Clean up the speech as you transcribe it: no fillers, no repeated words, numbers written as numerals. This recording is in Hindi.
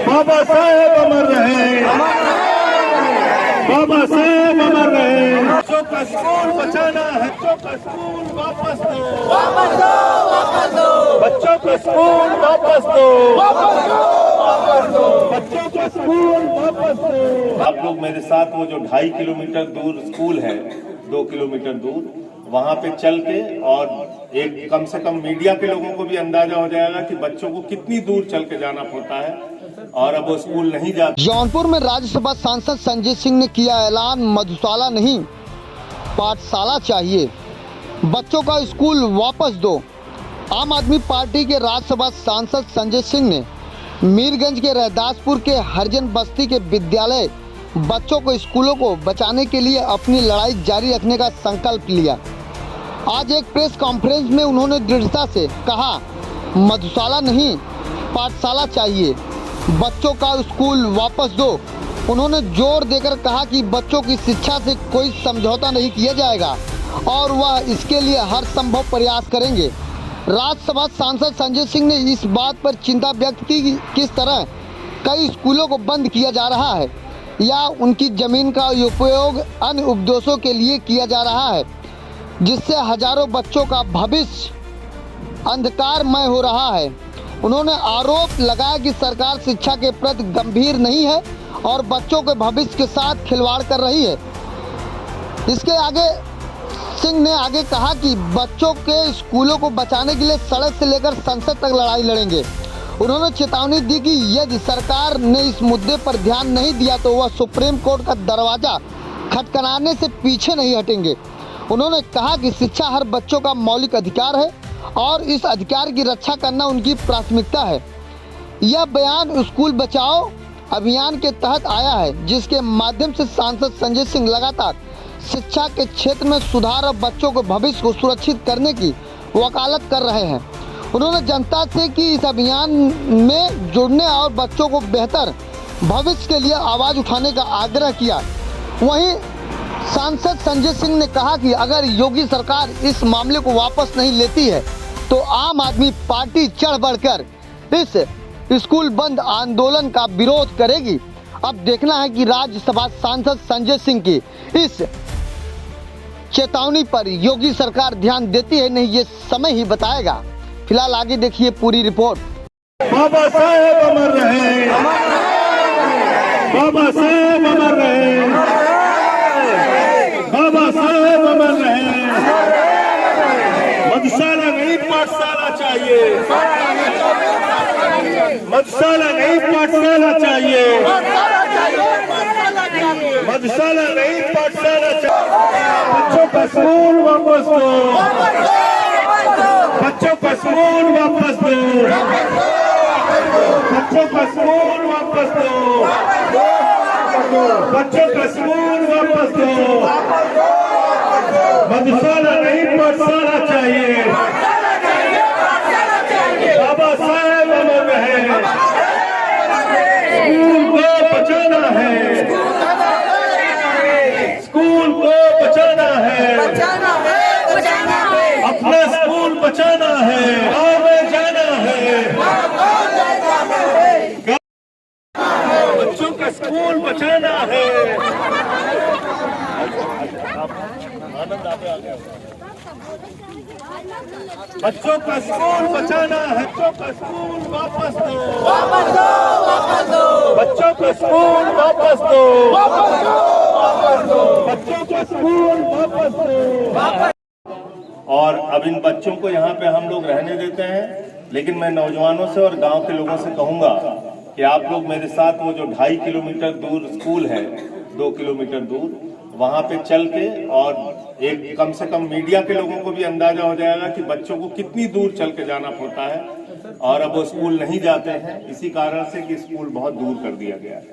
बाबा साहेब अमर रहे, बाबा साहेब अमर रहे। बच्चों का स्कूल बचाना है, बच्चों का स्कूल वापस दो, वापस दो, वापस दो। बच्चों का स्कूल वापस दो, वापस दो, वापस दो। बच्चों का स्कूल वापस दो। आप लोग मेरे साथ वो जो 2.5 किलोमीटर दूर स्कूल है, 2 किलोमीटर दूर, वहाँ पे चल के, और एक कम से कम मीडिया के लोगों को भी अंदाजा हो जाएगा कि बच्चों को कितनी दूर चल के जाना पड़ता है, और अब वो स्कूल नहीं जाते। जौनपुर में राज्यसभा सांसद संजय सिंह ने किया ऐलान, मधुशाला नहीं पाठशाला चाहिए, बच्चों का स्कूल वापस दो। आम आदमी पार्टी के राज्यसभा सांसद संजय सिंह ने मीरगंज के रहदासपुर के हरिजन बस्ती के विद्यालय बच्चों को स्कूलों को बचाने के लिए अपनी लड़ाई जारी रखने का संकल्प लिया। आज एक प्रेस कॉन्फ्रेंस में उन्होंने दृढ़ता से कहा, मधुशाला नहीं पाठशाला चाहिए, बच्चों का स्कूल वापस दो। उन्होंने जोर देकर कहा कि बच्चों की शिक्षा से कोई समझौता नहीं किया जाएगा और वह इसके लिए हर संभव प्रयास करेंगे। राज्यसभा सांसद संजय सिंह ने इस बात पर चिंता व्यक्त की कि किस तरह कई स्कूलों को बंद किया जा रहा है या उनकी जमीन का उपयोग अन्य उद्देश्यों के लिए किया जा रहा है, जिससे हजारों बच्चों का भविष्य अंधकारमय हो रहा है। उन्होंने आरोप लगाया कि सरकार शिक्षा के प्रति गंभीर नहीं है और बच्चों के भविष्य के साथ खिलवाड़ कर रही है। इसके आगे सिंह ने आगे कहा कि बच्चों के स्कूलों को बचाने के लिए सड़क से लेकर संसद तक लड़ाई लड़ेंगे। उन्होंने चेतावनी दी कि यदि सरकार ने इस मुद्दे पर ध्यान नहीं दिया तो वह सुप्रीम कोर्ट का दरवाजा खटखटाने से पीछे नहीं हटेंगे। उन्होंने कहा कि शिक्षा हर बच्चों का मौलिक अधिकार है और इस अधिकार की रक्षा करना उनकी प्राथमिकता है। यह बयान स्कूल बचाओ अभियान के तहत आया है, जिसके माध्यम से सांसद संजय सिंह लगातार शिक्षा के क्षेत्र में सुधार और बच्चों के भविष्य को सुरक्षित करने की वकालत कर रहे हैं। उन्होंने जनता से कि इस अभियान में जुड़ने और बच्चों को बेहतर भविष्य के लिए आवाज उठाने का आग्रह किया। वहीं सांसद संजय सिंह ने कहा कि अगर योगी सरकार इस मामले को वापस नहीं लेती है तो आम आदमी पार्टी चढ़ बढ़कर इस स्कूल बंद आंदोलन का विरोध करेगी। अब देखना है कि राज्यसभा सांसद संजय सिंह की इस चेतावनी पर योगी सरकार ध्यान देती है नहीं, ये समय ही बताएगा। फिलहाल आगे देखिए पूरी रिपोर्ट। बाबा साहेब अमर रहे, बाबा साहेब अमर रहे, बाबा साहेब अमर रहे। मधुशाला नहीं पाठशाला चाहिए, मधुशाला नहीं पाठशाला चाहिए, मधुशाला नहीं पाठशाला चाहिए। बच्चों का स्कूल वापस दो, बच्चों का स्कूल वापस दो, बच्चों का स्कूल वापस दो, बच्चों का स्कूल वापस दो। मधुशाला नहीं पाठशाला चाहिए, बाबा साहेब अमर रहे। स्कूल को बचाना है, स्कूल को बचाना है, अपना स्कूल बचाना है, गाँव में जाना है, बच्चों का स्कूल बचाना है। बच्चों का स्कूल बचाना है, बच्चों का स्कूल वापस दो, वापस दो, वापस दो। बच्चों का स्कूल वापस दो, वापस दो, वापस दो। बच्चों का स्कूल वापस दो। और अब इन बच्चों को यहाँ पे हम लोग रहने देते हैं, लेकिन मैं नौजवानों से और गांव के लोगों से कहूंगा कि आप लोग मेरे साथ वो जो 2.5 किलोमीटर दूर स्कूल है, 2 किलोमीटर दूर, वहाँ पे चल के, और एक कम से कम मीडिया के लोगों को भी अंदाजा हो जाएगा कि बच्चों को कितनी दूर चल के जाना पड़ता है, और अब वो स्कूल नहीं जाते हैं, इसी कारण से कि स्कूल बहुत दूर कर दिया गया है।